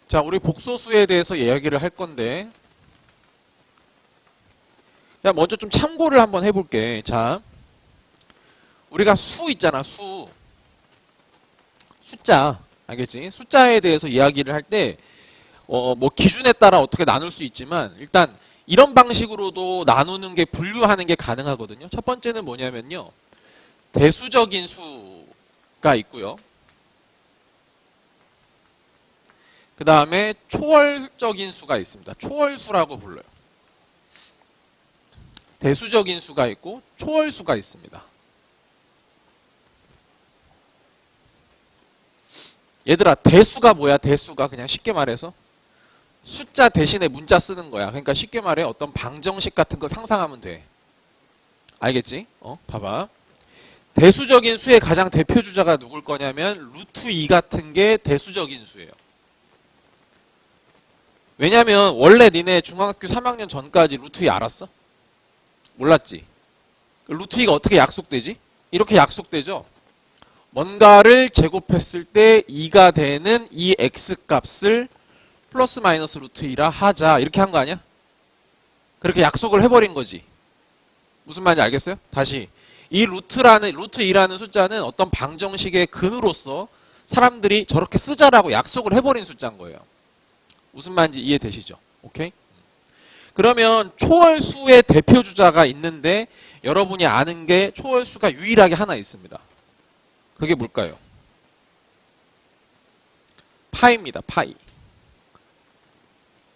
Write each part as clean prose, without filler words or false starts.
자, 우리 복소수에 대해서 이야기를 할 건데, 자, 먼저 좀 참고를 한번 해볼게. 자, 우리가 수 있잖아, 수. 숫자. 알겠지? 숫자에 대해서 이야기를 할 때, 뭐 기준에 따라 어떻게 나눌 수 있지만, 일단 이런 방식으로도 나누는 게 분류하는 게 가능하거든요. 첫 번째는 뭐냐면요. 대수적인 수가 있고요. 그 다음에 초월적인 수가 있습니다. 초월수라고 불러요. 대수적인 수가 있고 초월수가 있습니다. 얘들아, 대수가 뭐야? 대수가 그냥 쉽게 말해서 숫자 대신에 문자 쓰는 거야. 그러니까 쉽게 말해 어떤 방정식 같은 거 상상하면 돼. 알겠지? 봐봐. 대수적인 수의 가장 대표 주자가 누굴 거냐면 루트 2 같은 게 대수적인 수예요. 왜냐면 원래 니네 중학교 3학년 전까지 루트 2 알았어? 몰랐지? 루트 2가 어떻게 약속되지? 이렇게 약속되죠? 뭔가를 제곱했을 때 2가 되는 이 x 값을 플러스 마이너스 루트 2라 하자. 이렇게 한 거 아니야? 그렇게 약속을 해버린 거지. 무슨 말인지 알겠어요? 다시. 이 루트 2라는 숫자는 어떤 방정식의 근으로서 사람들이 저렇게 쓰자라고 약속을 해버린 숫자인 거예요. 무슨 말인지 이해되시죠? 오케이? 그러면 초월수의 대표 주자가 있는데 여러분이 아는 게 초월수가 유일하게 하나 있습니다. 그게 뭘까요? 파이입니다. 파이.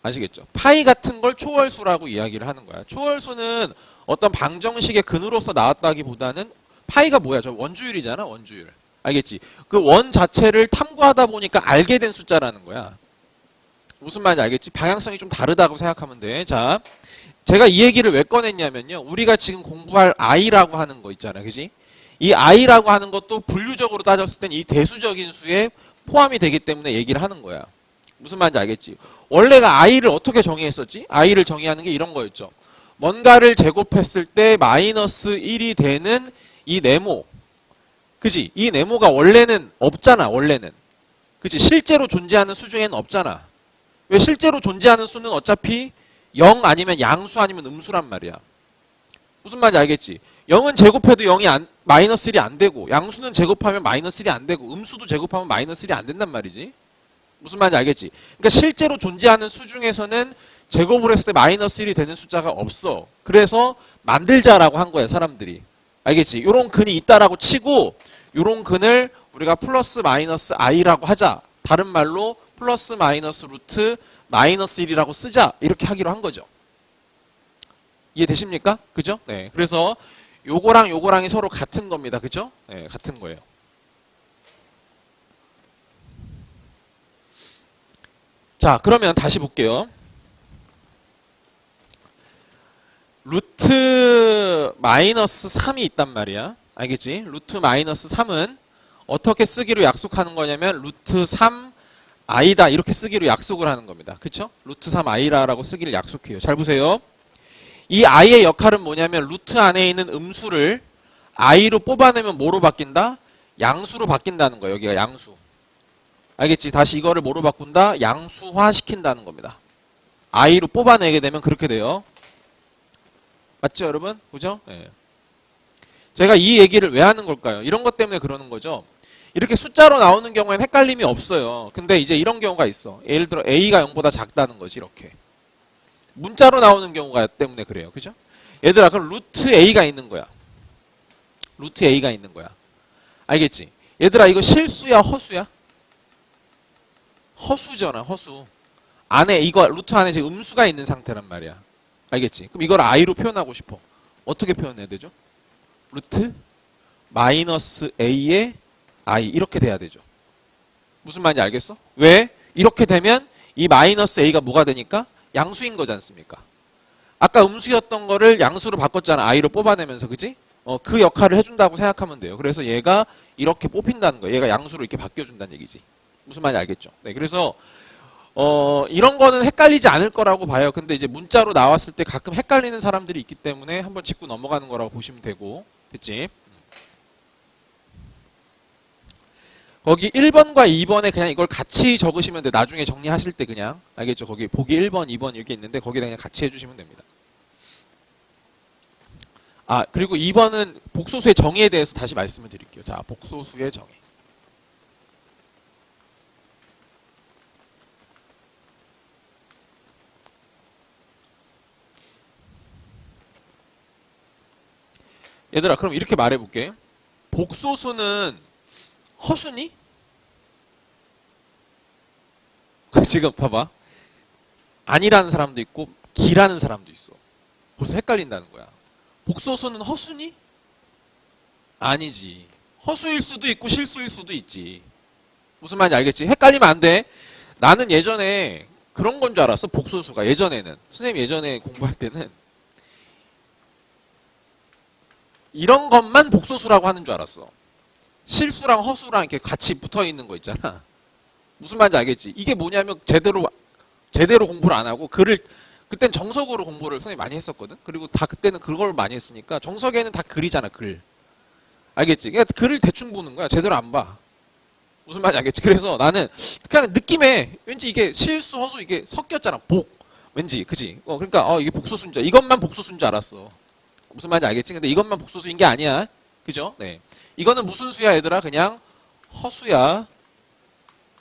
아시겠죠? 파이 같은 걸 초월수라고 이야기를 하는 거야. 초월수는 어떤 방정식의 근으로서 나왔다기보다는 파이가 뭐야? 저 원주율이잖아. 원주율. 알겠지? 그 원 자체를 탐구하다 보니까 알게 된 숫자라는 거야. 무슨 말인지 알겠지? 방향성이 좀 다르다고 생각하면 돼. 자, 제가 이 얘기를 왜 꺼냈냐면요. 우리가 지금 공부할 i라고 하는 거 있잖아요. 그지? 이 i라고 하는 것도 분류적으로 따졌을 땐 이 대수적인 수에 포함이 되기 때문에 얘기를 하는 거야. 무슨 말인지 알겠지? 원래가 i를 어떻게 정의했었지? i를 정의하는 게 이런 거였죠. 뭔가를 제곱했을 때 마이너스 1이 되는 이 네모. 그지? 이 네모가 원래는 없잖아. 원래는. 그지? 실제로 존재하는 수 중에는 없잖아. 왜? 실제로 존재하는 수는 어차피 0 아니면 양수 아니면 음수란 말이야. 무슨 말인지 알겠지? 0은 제곱해도 0이 마이너스 1이 안 되고, 양수는 제곱하면 마이너스 1이 안 되고, 음수도 제곱하면 마이너스 1이 안 된단 말이지. 무슨 말인지 알겠지? 그러니까 실제로 존재하는 수 중에서는 제곱을 했을 때 마이너스 1이 되는 숫자가 없어. 그래서 만들자라고 한 거야, 사람들이. 알겠지? 요런 근이 있다라고 치고 요런 근을 우리가 플러스 마이너스 i라고 하자. 다른 말로 플러스 마이너스 루트 마이너스 1이라고 쓰자. 이렇게 하기로 한 거죠. 이해되십니까? 그죠? 네. 그래서 요거랑 요거랑이 서로 같은 겁니다. 그죠? 네, 같은 거예요. 자, 그러면 다시 볼게요. 루트 마이너스 3이 있단 말이야. 알겠지? 루트 마이너스 3은 어떻게 쓰기로 약속하는 거냐면 루트 3 i다 이렇게 쓰기로 약속을 하는 겁니다. 그쵸? 루트 3 i라고 쓰기를 약속해요. 잘 보세요. 이 i의 역할은 뭐냐면 루트 안에 있는 음수를 i로 뽑아내면 뭐로 바뀐다? 양수로 바뀐다는 거예요. 여기가 양수. 알겠지? 다시 이거를 뭐로 바꾼다? 양수화 시킨다는 겁니다. i로 뽑아내게 되면 그렇게 돼요. 맞죠, 여러분? 그죠? 네. 제가 이 얘기를 왜 하는 걸까요? 이런 것 때문에 그러는 거죠. 이렇게 숫자로 나오는 경우에는 헷갈림이 없어요. 근데 이제 이런 경우가 있어. 예를 들어 a가 0보다 작다는 거지, 이렇게. 문자로 나오는 경우가 때문에 그래요. 그죠? 얘들아, 그럼 루트 a가 있는 거야. 루트 a가 있는 거야. 알겠지? 얘들아, 이거 실수야, 허수야? 허수잖아, 허수. 안에, 이거, 루트 안에 지금 음수가 있는 상태란 말이야. 알겠지? 그럼 이걸 i로 표현하고 싶어. 어떻게 표현해야 되죠? 루트 마이너스 a의 i 이렇게 돼야 되죠. 무슨 말인지 알겠어? 왜? 이렇게 되면 이 마이너스 a가 뭐가 되니까? 양수인 거지 않습니까? 아까 음수였던 거를 양수로 바꿨잖아. i로 뽑아내면서. 그지? 그 역할을 해준다고 생각하면 돼요. 그래서 얘가 이렇게 뽑힌다는 거예요. 얘가 양수로 이렇게 바뀌어준다는 얘기지. 무슨 말인지 알겠죠? 네, 그래서 이런 거는 헷갈리지 않을 거라고 봐요. 근데 이제 문자로 나왔을 때 가끔 헷갈리는 사람들이 있기 때문에 한번 짚고 넘어가는 거라고 보시면 되고. 됐지? 거기 1번과 2번에 그냥 이걸 같이 적으시면 돼. 나중에 정리하실 때 그냥. 알겠죠? 거기 보기 1번, 2번 이렇게 있는데 거기다 그냥 같이 해주시면 됩니다. 아, 그리고 2번은 복소수의 정의에 대해서 다시 말씀을 드릴게요. 자, 복소수의 정의. 얘들아, 그럼 이렇게 말해볼게. 복소수는 허수니? 지금 봐봐. 아니라는 사람도 있고 기라는 사람도 있어. 벌써 헷갈린다는 거야. 복소수는 허수니? 아니지. 허수일 수도 있고 실수일 수도 있지. 무슨 말인지 알겠지? 헷갈리면 안 돼. 나는 예전에 그런 건 줄 알았어. 복소수가. 예전에는. 선생님 예전에 공부할 때는 이런 것만 복소수라고 하는 줄 알았어. 실수랑 허수랑 이렇게 같이 붙어 있는 거 있잖아. 무슨 말인지 알겠지? 이게 뭐냐면 제대로 공부를 안 하고 그땐 정석으로 공부를 선생님이 많이 했었거든. 그리고 다 그때는 그걸 많이 했으니까 정석에는 다 글이잖아, 글. 알겠지? 그러니까 글을 대충 보는 거야. 제대로 안 봐. 무슨 말인지 알겠지? 그래서 나는 그냥 느낌에 왠지 이게 실수, 허수 이게 섞였잖아. 왠지, 그지? 그러니까 이게 복소수인 줄, 이것만 복소수인 줄 알았어. 무슨 말인지 알겠지? 근데 이것만 복소수인 게 아니야. 그죠? 네. 이거는 무슨 수야, 얘들아? 그냥 허수야.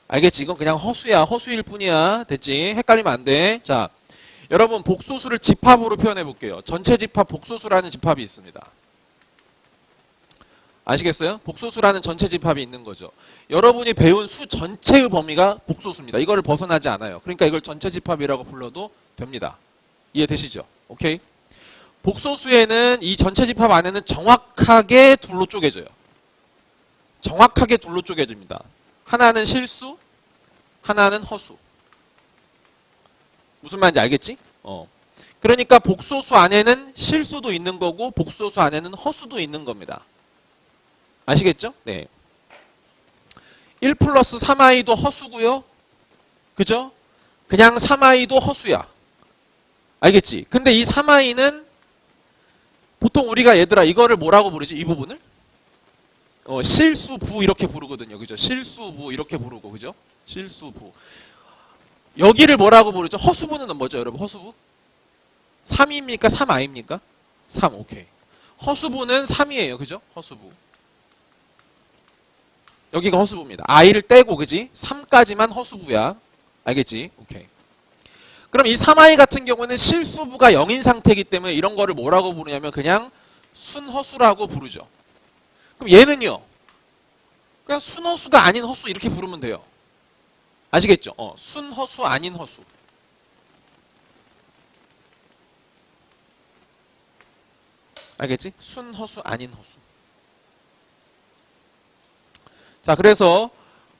알겠지? 이건 그냥 허수야. 허수일 뿐이야. 됐지? 헷갈리면 안 돼. 자, 여러분 복소수를 집합으로 표현해 볼게요. 전체 집합 복소수라는 집합이 있습니다. 아시겠어요? 복소수라는 전체 집합이 있는 거죠. 여러분이 배운 수 전체의 범위가 복소수입니다. 이거를 벗어나지 않아요. 그러니까 이걸 전체 집합이라고 불러도 됩니다. 이해되시죠? 오케이? 복소수에는 이 전체 집합 안에는 정확하게 둘로 쪼개져요. 정확하게 둘로 쪼개집니다. 하나는 실수, 하나는 허수. 무슨 말인지 알겠지? 그러니까 복소수 안에는 실수도 있는 거고 복소수 안에는 허수도 있는 겁니다. 아시겠죠? 네. 1 플러스 3i도 허수고요. 그죠? 그냥 3i도 허수야. 알겠지? 근데 이 3i는 보통 우리가 얘들아 이거를 뭐라고 부르지? 이 부분을? 실수부 이렇게 부르거든요. 그죠? 실수부 이렇게 부르고 그죠? 실수부. 여기를 뭐라고 부르죠? 허수부는 뭐죠, 여러분? 허수부? 3입니까? 3i입니까? 3. 오케이. 허수부는 3이에요. 그죠? 허수부. 여기가 허수부입니다. i를 떼고 그지? 3까지만 허수부야. 알겠지? 오케이. 그럼 이 3i 같은 경우는 실수부가 0인 상태이기 때문에 이런 거를 뭐라고 부르냐면 그냥 순허수라고 부르죠. 그럼 얘는요? 그냥 순허수가 아닌 허수 이렇게 부르면 돼요. 아시겠죠? 순허수 아닌 허수. 알겠지? 순허수 아닌 허수. 자, 그래서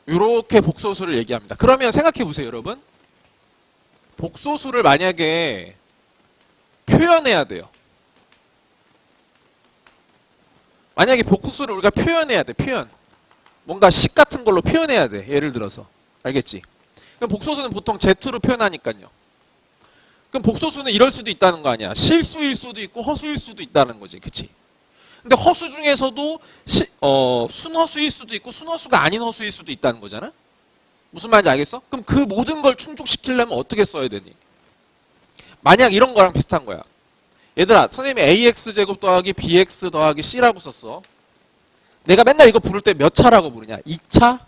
이렇게 복소수를 얘기합니다. 그러면 생각해 보세요, 여러분. 복소수를 만약에 표현해야 돼요. 만약에 복소수를 우리가 표현해야 돼. 표현. 뭔가 식 같은 걸로 표현해야 돼. 예를 들어서. 알겠지? 그럼 복소수는 보통 Z로 표현하니까요. 그럼 복소수는 이럴 수도 있다는 거 아니야. 실수일 수도 있고 허수일 수도 있다는 거지. 그치? 근데 허수 중에서도 순허수일 수도 있고 순허수가 아닌 허수일 수도 있다는 거잖아? 무슨 말인지 알겠어? 그럼 그 모든 걸 충족시키려면 어떻게 써야 되니? 만약 이런 거랑 비슷한 거야. 얘들아, 선생님이 ax제곱 더하기 bx 더하기 c라고 썼어. 내가 맨날 이거 부를 때 몇 차라고 부르냐? 2차?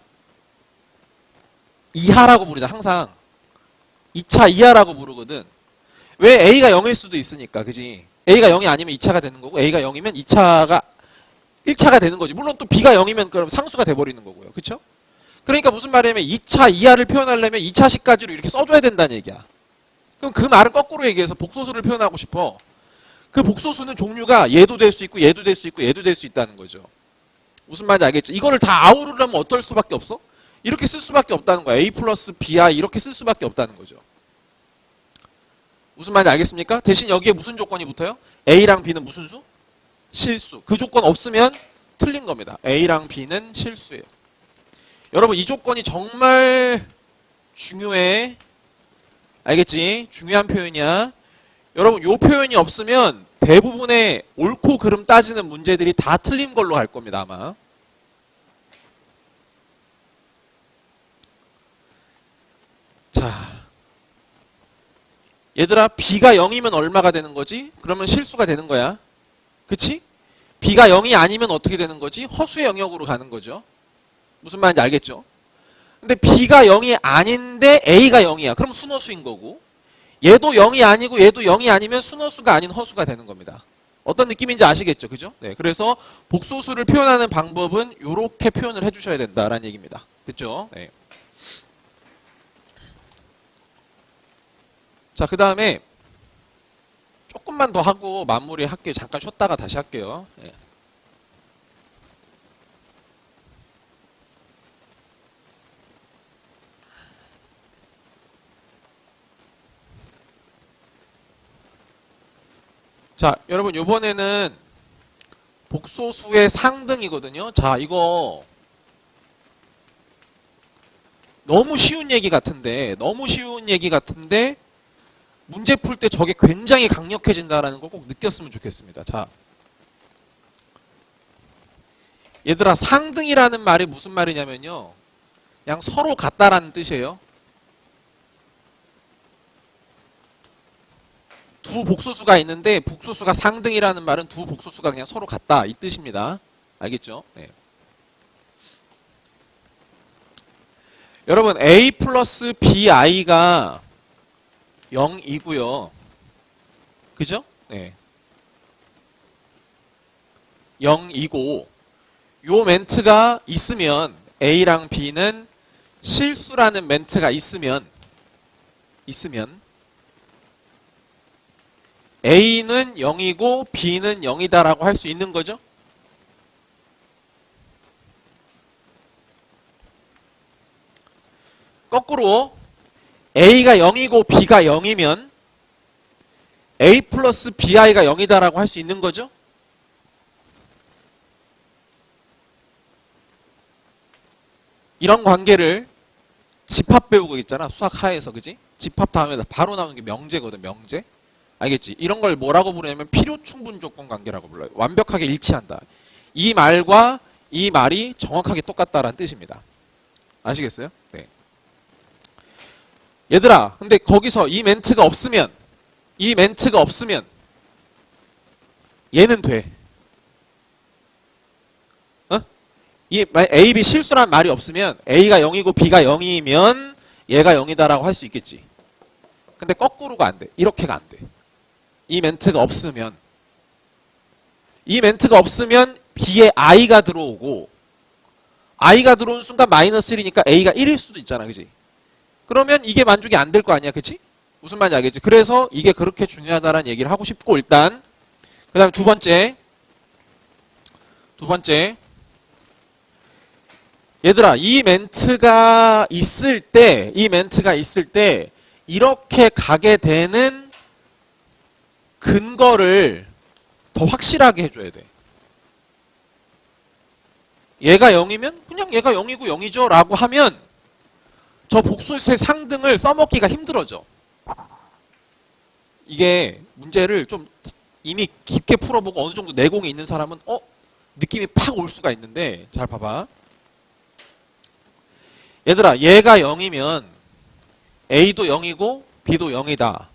이하라고 부르자, 항상. 2차 이하라고 부르거든. 왜 a가 0일 수도 있으니까, 그지? a가 0이 아니면 2차가 되는 거고, a가 0이면 2차가 1차가 되는 거지. 물론 또 b가 0이면 그럼 상수가 돼버리는 거고요. 그쵸? 그러니까 무슨 말이냐면 2차 이하를 표현하려면 2차식까지로 이렇게 써줘야 된다는 얘기야. 그럼 그 말은 거꾸로 얘기해서 복소수를 표현하고 싶어. 그 복소수는 종류가 얘도 될 수 있고 얘도 될 수 있고 얘도 될 수 있다는 거죠. 무슨 말인지 알겠죠? 이거를 다 아우르려면 어떨 수밖에 없어? 이렇게 쓸 수밖에 없다는 거야. a 플러스 bi 이렇게 쓸 수밖에 없다는 거죠. 무슨 말인지 알겠습니까? 대신 여기에 무슨 조건이 붙어요? a랑 b는 무슨 수? 실수. 그 조건 없으면 틀린 겁니다. a랑 b는 실수예요. 여러분 이 조건이 정말 중요해. 알겠지? 중요한 표현이야. 여러분 이 표현이 없으면 대부분의 옳고 그름 따지는 문제들이 다 틀린 걸로 갈 겁니다. 아마. 얘들아, b가 0이면 얼마가 되는 거지? 그러면 실수가 되는 거야. 그치? b가 0이 아니면 어떻게 되는 거지? 허수의 영역으로 가는 거죠. 무슨 말인지 알겠죠? 근데 b가 0이 아닌데 a가 0이야. 그럼 순허수인 거고, 얘도 0이 아니고 얘도 0이 아니면 순허수가 아닌 허수가 되는 겁니다. 어떤 느낌인지 아시겠죠? 그죠? 네. 그래서 복소수를 표현하는 방법은 이렇게 표현을 해주셔야 된다라는 얘기입니다. 됐죠? 네. 자, 그 다음에 조금만 더 하고 마무리 할게요. 잠깐 쉬었다가 다시 할게요. 네. 자, 여러분, 요번에는 복소수의 상등이거든요. 자, 이거 너무 쉬운 얘기 같은데 문제 풀 때 저게 굉장히 강력해진다라는 걸 꼭 느꼈으면 좋겠습니다. 자, 얘들아, 상등이라는 말이 무슨 말이냐면요, 그냥 서로 같다라는 뜻이에요. 두 복소수가 있는데 복소수가 상등이라는 말은 두 복소수가 그냥 서로 같다, 이 뜻입니다. 알겠죠? 네. 여러분, a 플러스 bi가 0이고요. 그죠? 네. 0이고 요 멘트가 있으면, a랑 b는 실수라는 멘트가 있으면 a는 0이고 b는 0이다라고 할 수 있는 거죠? 거꾸로 a가 0이고 b가 0이면 a 플러스 bi가 0이다라고 할 수 있는 거죠? 이런 관계를 집합 배우고 있잖아, 수학 하에서. 그지? 집합 다음에 바로 나오는 게 명제거든, 명제. 알겠지? 이런 걸 뭐라고 부르냐면 필요 충분 조건 관계라고 불러요. 완벽하게 일치한다. 이 말과 이 말이 정확하게 똑같다라는 뜻입니다. 아시겠어요? 네. 얘들아, 근데 거기서 이 멘트가 없으면 얘는 돼. 어? 이 A, B 실수란 말이 없으면 A가 0이고 B가 0이면 얘가 0이다라고 할 수 있겠지. 근데 거꾸로가 안 돼. 이렇게가 안 돼. 이 멘트가 없으면 B에 I가 들어오고, I가 들어온 순간 마이너스 1이니까 A가 1일 수도 있잖아. 그지? 그러면 이게 만족이 안 될 거 아니야. 그치? 무슨 말인지 알겠지? 그래서 이게 그렇게 중요하다라는 얘기를 하고 싶고, 일단 그 다음에 두 번째 얘들아, 이 멘트가 있을 때 이렇게 가게 되는 근거를 더 확실하게 해줘야 돼. 얘가 0이면 그냥 얘가 0이고 0이죠 라고 하면 저 복소수의 상등을 써먹기가 힘들어져. 이게 문제를 좀 이미 깊게 풀어보고 어느 정도 내공이 있는 사람은 느낌이 팍 올 수가 있는데, 잘 봐봐. 얘들아, 얘가 0이면 A도 0이고 B도 0이다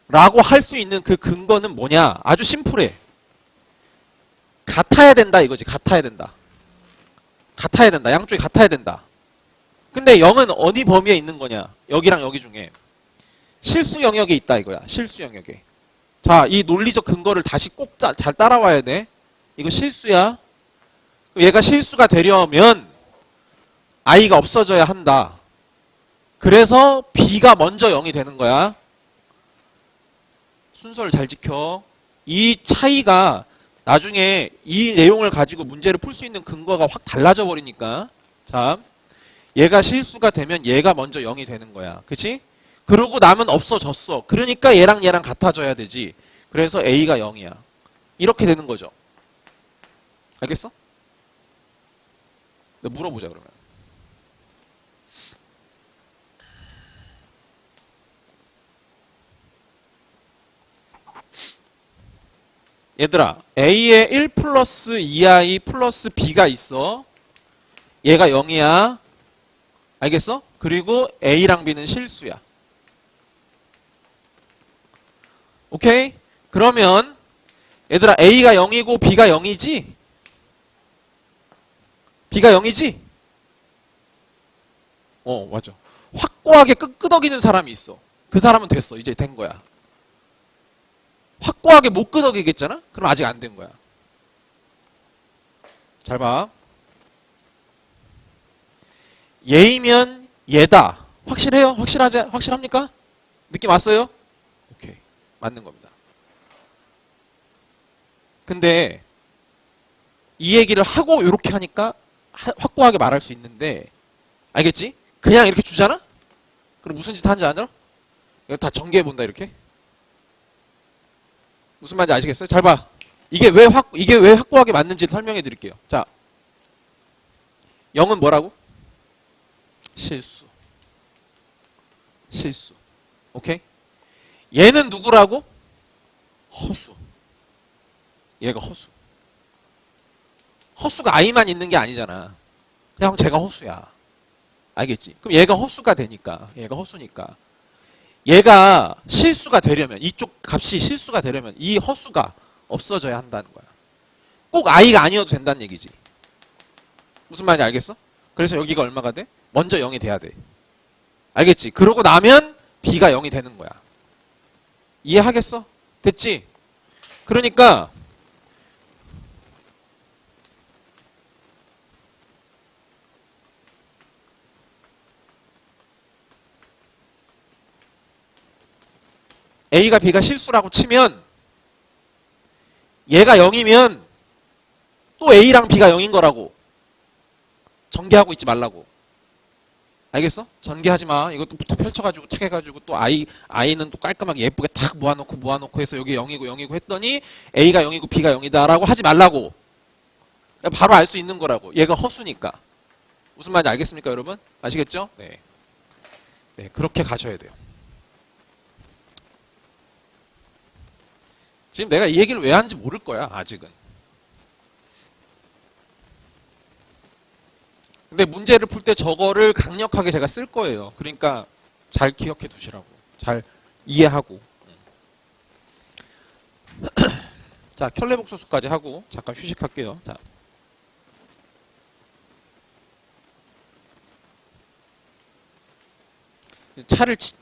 라고 할 수 있는 그 근거는 뭐냐? 아주 심플해. 같아야 된다 이거지. 같아야 된다. 양쪽이 같아야 된다. 근데 0은 어디 범위에 있는 거냐? 여기랑 여기 중에 실수 영역에 있다 이거야. 실수 영역에. 자, 이 논리적 근거를 다시 꼭 잘 따라와야 돼. 이거 실수야. 얘가 실수가 되려면 I가 없어져야 한다. 그래서 B가 먼저 0이 되는 거야. 순서를 잘 지켜. 이 차이가 나중에 이 내용을 가지고 문제를 풀 수 있는 근거가 확 달라져 버리니까. 자, 얘가 실수가 되면 얘가 먼저 0이 되는 거야. 그치? 그러고 남은 없어졌어. 그러니까 얘랑 같아져야 되지. 그래서 A가 0이야. 이렇게 되는 거죠. 알겠어? 물어보자 그러면. 얘들아, A에 1 플러스 2i 플러스 B가 있어. 얘가 0이야. 알겠어? 그리고 A랑 B는 실수야. 오케이? 그러면 얘들아 A가 0이고 B가 0이지? B가 0이지? 맞아. 확고하게 끄덕이는 사람이 있어. 그 사람은 됐어. 이제 된 거야. 확고하게 못 끄덕이겠잖아? 그럼 아직 안 된 거야. 잘 봐. 얘이면 얘다. 확실해요? 확실합니까? 느낌 왔어요? 오케이. 맞는 겁니다. 근데 이 얘기를 하고 이렇게 하니까 확고하게 말할 수 있는데 알겠지? 그냥 이렇게 주잖아? 그럼 무슨 짓 하는지 알아? 이거 다 전개해본다 이렇게. 무슨 말인지 아시겠어요? 잘 봐. 이게 왜 확고하게 맞는지 설명해 드릴게요. 자, 0은 뭐라고? 실수. 오케이? 얘는 누구라고? 허수. 얘가 허수. 허수가 I만 있는 게 아니잖아. 그냥 제가 허수야. 알겠지? 그럼 얘가 허수가 되니까, 얘가 허수니까. 얘가 실수가 되려면, 이쪽 값이 실수가 되려면 이 허수가 없어져야 한다는 거야. 꼭 I가 아니어도 된다는 얘기지. 무슨 말인지 알겠어? 그래서 여기가 얼마가 돼? 먼저 0이 돼야 돼. 알겠지? 그러고 나면 B가 0이 되는 거야. 이해하겠어? 됐지? 그러니까 A가 B가 실수라고 치면 얘가 0이면 또 A랑 B가 0인 거라고. 전개하고 있지 말라고. 알겠어? 전개하지 마. 이것도 펼쳐가지고 탁 해가지고 또 I는 또 깔끔하게 예쁘게 탁 모아놓고 해서 여기 0이고 했더니 A가 0이고 B가 0이다라고 하지 말라고. 바로 알 수 있는 거라고. 얘가 허수니까. 무슨 말인지 알겠습니까, 여러분? 아시겠죠? 네. 네, 그렇게 가셔야 돼요. 지금 내가 이 얘기를 왜 하는지 모를 거야, 아직은. 근데 문제를 풀 때 저거를 강력하게 제가 쓸 거예요. 그러니까 잘 기억해 두시라고. 잘 이해하고. 자, 켤레복소수까지 하고 잠깐 휴식할게요. 자.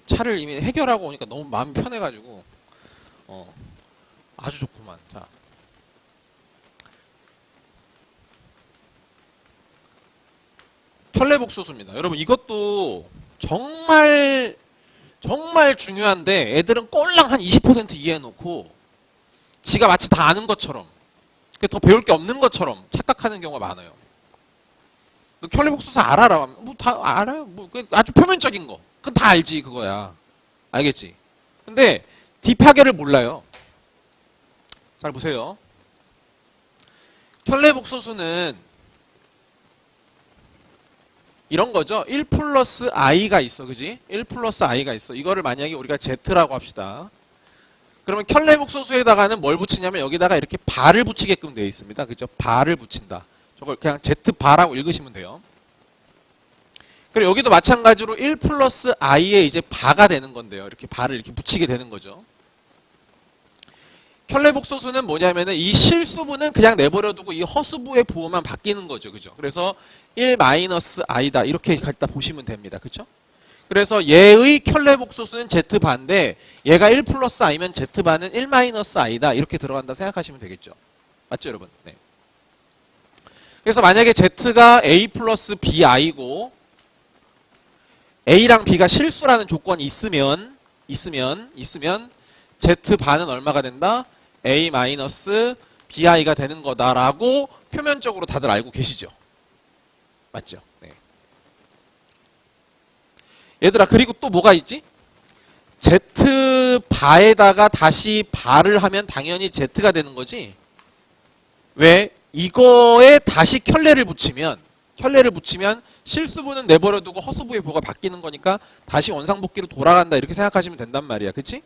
차를 이미 해결하고 오니까 너무 마음이 편해가지고 아주 좋구만. 자. 켤레복소수입니다. 여러분 이것도 정말 중요한데 애들은 꼴랑 한 20% 이해해놓고 지가 마치 다 아는 것처럼 더 배울 게 없는 것처럼 착각하는 경우가 많아요. 너 켤레복소수 알아라. 뭐 다 알아요. 뭐 아주 표면적인 거. 그건 다 알지 그거야. 알겠지? 근데 딥하게를 몰라요. 잘 보세요. 켤레복소수는 이런 거죠. 1 플러스 i가 있어. 그지? 1 플러스 i가 있어. 이거를 만약에 우리가 z라고 합시다. 그러면 켤레복소수에다가는 뭘 붙이냐면 여기다가 이렇게 바를 붙이게끔 되어 있습니다. 그죠? 바를 붙인다. 저걸 그냥 z바라고 읽으시면 돼요. 그리고 여기도 마찬가지로 1 플러스 i에 이제 바가 되는 건데요. 이렇게 바를 이렇게 붙이게 되는 거죠. 켤레복소수는 뭐냐면은 이 실수부는 그냥 내버려두고 이 허수부의 부호만 바뀌는 거죠. 그죠? 그래서 1 마이너스 i다. 이렇게 갖다 보시면 됩니다. 그죠? 그래서 얘의 켤레복소수는 z바인데 얘가 1 플러스 i면 z바는 1 마이너스 i다. 이렇게 들어간다고 생각하시면 되겠죠. 맞죠, 여러분? 네. 그래서 만약에 z가 a 플러스 bi고 a랑 b가 실수라는 조건이 있으면 z바는 얼마가 된다? a 마이너스 bi가 되는 거다라고 표면적으로 다들 알고 계시죠? 맞죠? 네. 얘들아, 그리고 또 뭐가 있지? z바에다가 다시 바를 하면 당연히 z가 되는 거지? 왜? 이거에 다시 켤레를 붙이면 실수부는 내버려두고 허수부의 부호가 바뀌는 거니까 다시 원상복귀로 돌아간다 이렇게 생각하시면 된단 말이야. 그치?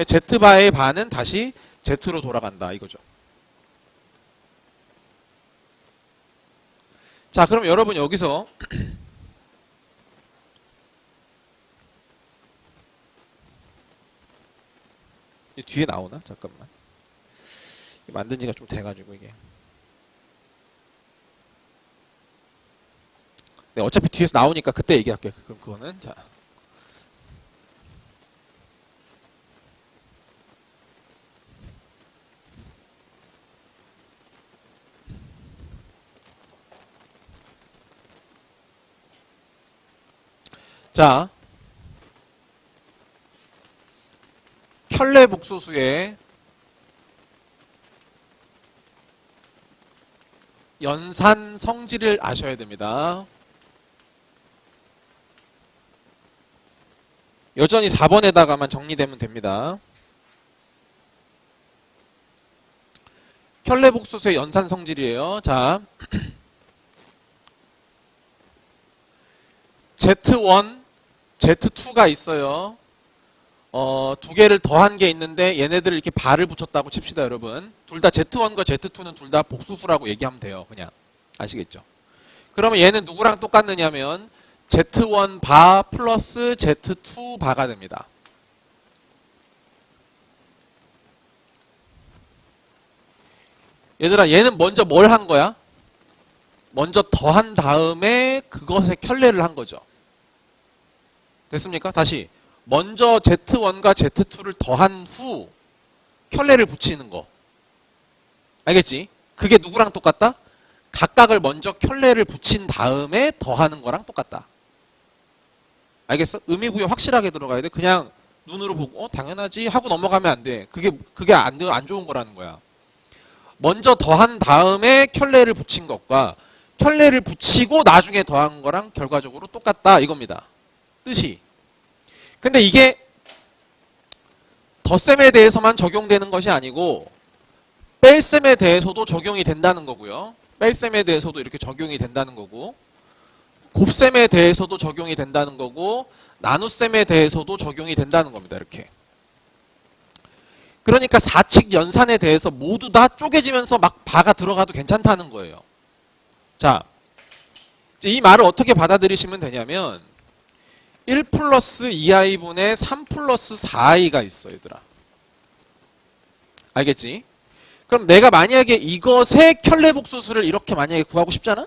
z바의 바는 다시 z로 돌아간다 이거죠. 자, 그럼 여러분 여기서 이 뒤에 나오나? 잠깐만. 만든 지가 좀 돼가지고 이게. 네, 어차피 뒤에서 나오니까 그때 얘기할게. 그거는. 자. 자. 켤레 복소수의 연산 성질을 아셔야 됩니다. 여전히 4번에다가만 정리되면 됩니다. 켤레 복소수의 연산 성질이에요. 자, Z1, Z2가 있어요. 두 개를 더한 게 있는데 얘네들을 이렇게 발을 붙였다고 칩시다, 여러분. 둘 다 Z1과 Z2는 둘 다 복소수라고 얘기하면 돼요. 그냥. 아시겠죠? 그러면 얘는 누구랑 똑같느냐면 Z1 바 플러스 Z2 바가 됩니다. 얘들아, 얘는 먼저 뭘 한 거야? 먼저 더한 다음에 그것에 켤레를 한 거죠. 됐습니까? 다시. 먼저 Z1과 Z2를 더한 후 켤레를 붙이는 거. 알겠지? 그게 누구랑 똑같다? 각각을 먼저 켤레를 붙인 다음에 더하는 거랑 똑같다. 알겠어? 의미부여 확실하게 들어가야 돼. 그냥 눈으로 보고 당연하지 하고 넘어가면 안 돼. 그게 안 좋은 거라는 거야. 먼저 더한 다음에 켤레를 붙인 것과 켤레를 붙이고 나중에 더한 거랑 결과적으로 똑같다 이겁니다. 뜻이. 근데 이게 덧셈에 대해서만 적용되는 것이 아니고 뺄셈에 대해서도 적용이 된다는 거고요. 뺄셈에 대해서도 이렇게 적용이 된다는 거고 곱셈에 대해서도 적용이 된다는 거고 나눗셈에 대해서도 적용이 된다는 겁니다. 이렇게. 그러니까 사칙 연산에 대해서 모두 다 쪼개지면서 막 바가 들어가도 괜찮다는 거예요. 자, 이 말을 어떻게 받아들이시면 되냐면 1 플러스 2i분의 3 플러스 4i가 있어, 얘들아. 알겠지? 그럼 내가 만약에 이것의 켤레복소수를 이렇게 만약에 구하고 싶잖아?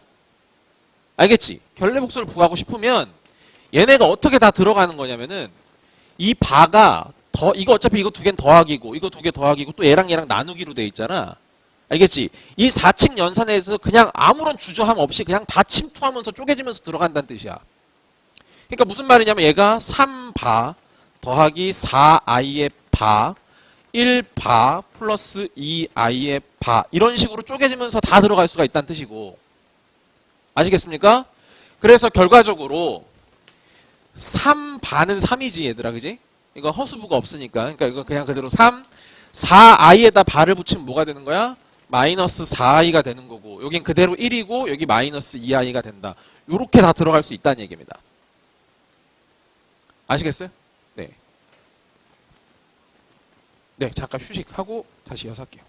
알겠지? 켤레복소를 구하고 싶으면 얘네가 어떻게 다 들어가는 거냐면은 이 바가 이거 어차피 이거 두 개는 더하기고 이거 두 개 더하기고 또 얘랑 나누기로 돼 있잖아. 알겠지? 이 4칙 연산에서 그냥 아무런 주저함 없이 그냥 다 침투하면서 쪼개지면서 들어간다는 뜻이야. 그러니까 무슨 말이냐면 얘가 3바 더하기 4i의 바 1바 플러스 2i의 바 이런 식으로 쪼개지면서 다 들어갈 수가 있다는 뜻이고 아시겠습니까? 그래서 결과적으로 3바는 3이지 얘들아 그지? 이거 허수부가 없으니까 그러니까 이거 그냥 그대로 3 4i에다 바를 붙이면 뭐가 되는 거야? 마이너스 4i가 되는 거고 여긴 그대로 1이고 여기 마이너스 2i가 된다. 요렇게 다 들어갈 수 있다는 얘기입니다. 아시겠어요? 네. 네, 잠깐 휴식하고 다시 이어서 할게요.